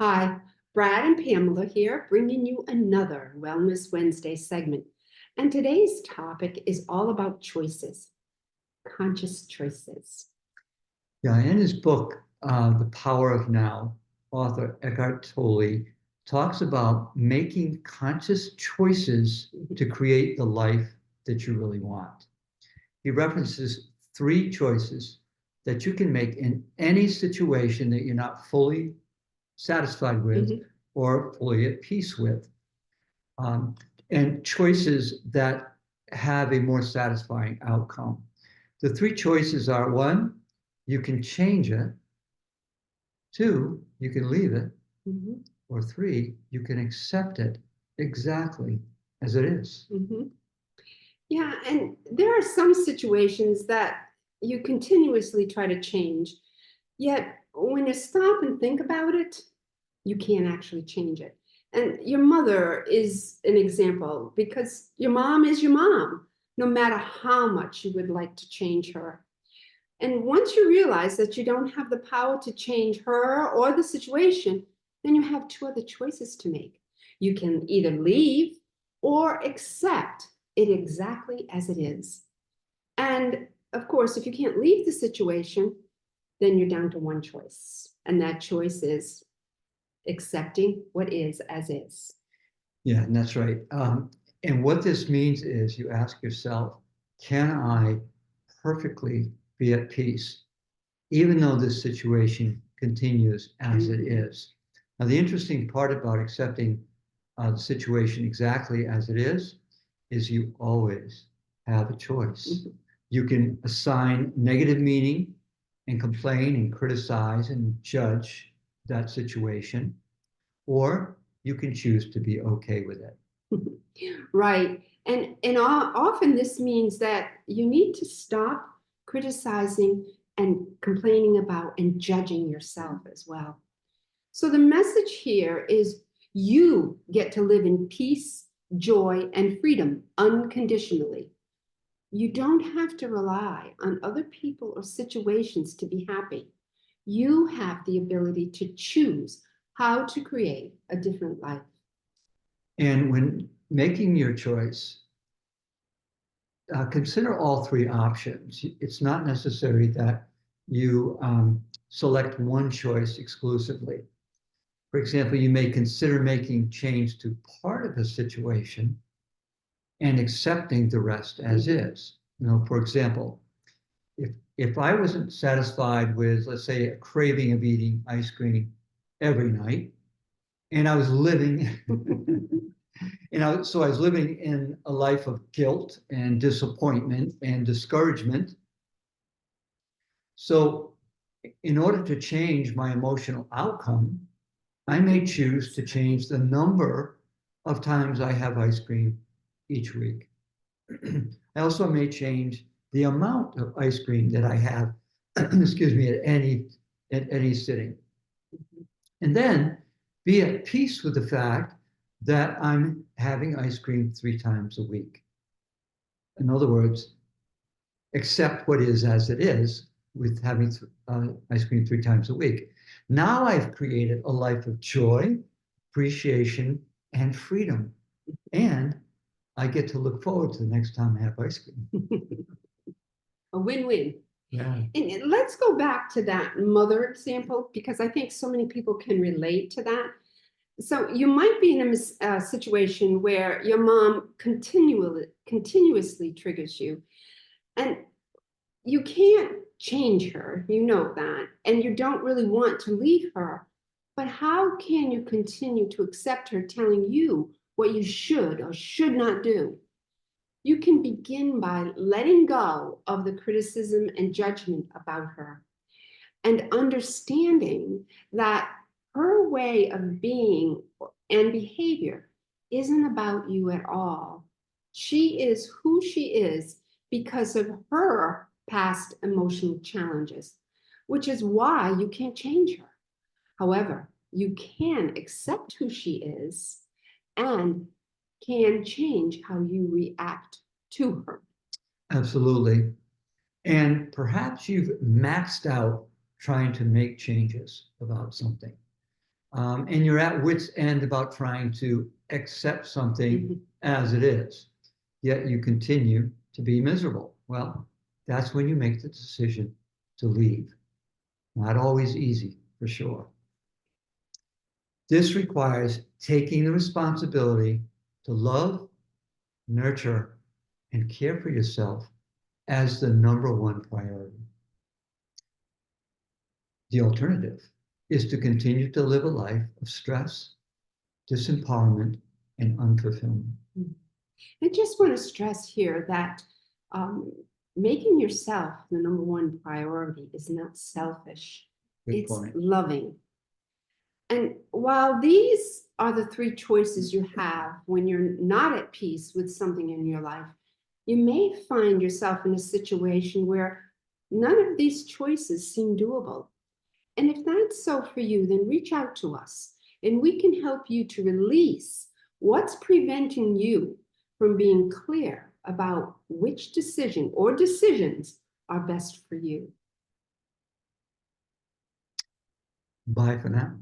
Hi, Brad and Pamela here, bringing you another Wellness Wednesday segment. And today's topic is all about choices, conscious choices. Yeah, in his book, The Power of Now, author Eckhart Tolle talks about making conscious choices to create the life that you really want. He references three choices that you can make in any situation that you're not fully satisfied with Mhm. or fully at peace with, um, and choices that have a more satisfying outcome. The three choices are: one, you can change it; two, you can leave it; Mhm. or three, you can accept it exactly as it is. Mhm. Yeah, and there are some situations that you continuously try to change, yet when you stop and think about it, you can't actually change it. And your mother is an example because your mom is your mom, no matter how much you would like to change her. And once you realize that you don't have the power to change her or the situation, then you have two other choices to make. You can either leave or accept it exactly as it is. And of course, if you can't leave the situation, then you're down to one choice. And that choice is accepting what is as is. Yeah, and that's right. And what this means is you ask yourself, can I perfectly be at peace, even though this situation continues as it Mhm. is? Now, the interesting part about accepting the situation exactly as it is you always have a choice. Mhm. You can assign negative meaning and complain and criticize and judge that situation, or you can choose to be okay with it. Right. And often this means that you need to stop criticizing and complaining about and judging yourself as well. So the message here is you get to live in peace, joy, and freedom unconditionally. You don't have to rely on other people or situations to be happy. You have the ability to choose how to create a different life. And when making your choice, consider all three options. It's not necessary that you select one choice exclusively. For example, you may consider making change to part of a situation and accepting the rest as is. For example, if I wasn't satisfied with, let's say, a craving of eating ice cream every night, and I was living so I was living in a life of guilt and disappointment and discouragement. So, in order to change my emotional outcome, I may choose to change the number of times I have ice cream each week. I also may change the amount of ice cream that I have, excuse me, at any sitting. And then be at peace with the fact that I'm having ice cream 3 times a week. In other words, accept what is as it is with having ice cream 3 times a week. Now I've created a life of joy, appreciation, and freedom. And I get to look forward to the next time I have ice cream. A win-win. Yeah. And let's go back to that mother example because I think so many people can relate to that. So you might be in a situation where your mom continuously triggers you, and you can't change her. You know that, and you don't really want to leave her. But how can you continue to accept her telling you what you should or should not do? You can begin by letting go of the criticism and judgment about her and understanding that her way of being and behavior isn't about you at all. She is who she is because of her past emotional challenges, which is why you can't change her. However, you can accept who she is and can change how you react to her. Absolutely. And perhaps you've maxed out trying to make changes about something. And you're at wit's end about trying to accept something Mhm. as it is, yet you continue to be miserable. Well, that's when you make the decision to leave. Not always easy, for sure. This requires taking the responsibility to love, nurture, and care for yourself as the number one priority. The alternative is to continue to live a life of stress, disempowerment, and unfulfillment. I just want to stress here that um, making yourself the number one priority is not selfish. Good It's point. loving. And while these are the three choices you have when you're not at peace with something in your life, you may find yourself in a situation where none of these choices seem doable. And if that's so for you, then reach out to us and we can help you to release what's preventing you from being clear about which decision or decisions are best for you. Bye for now.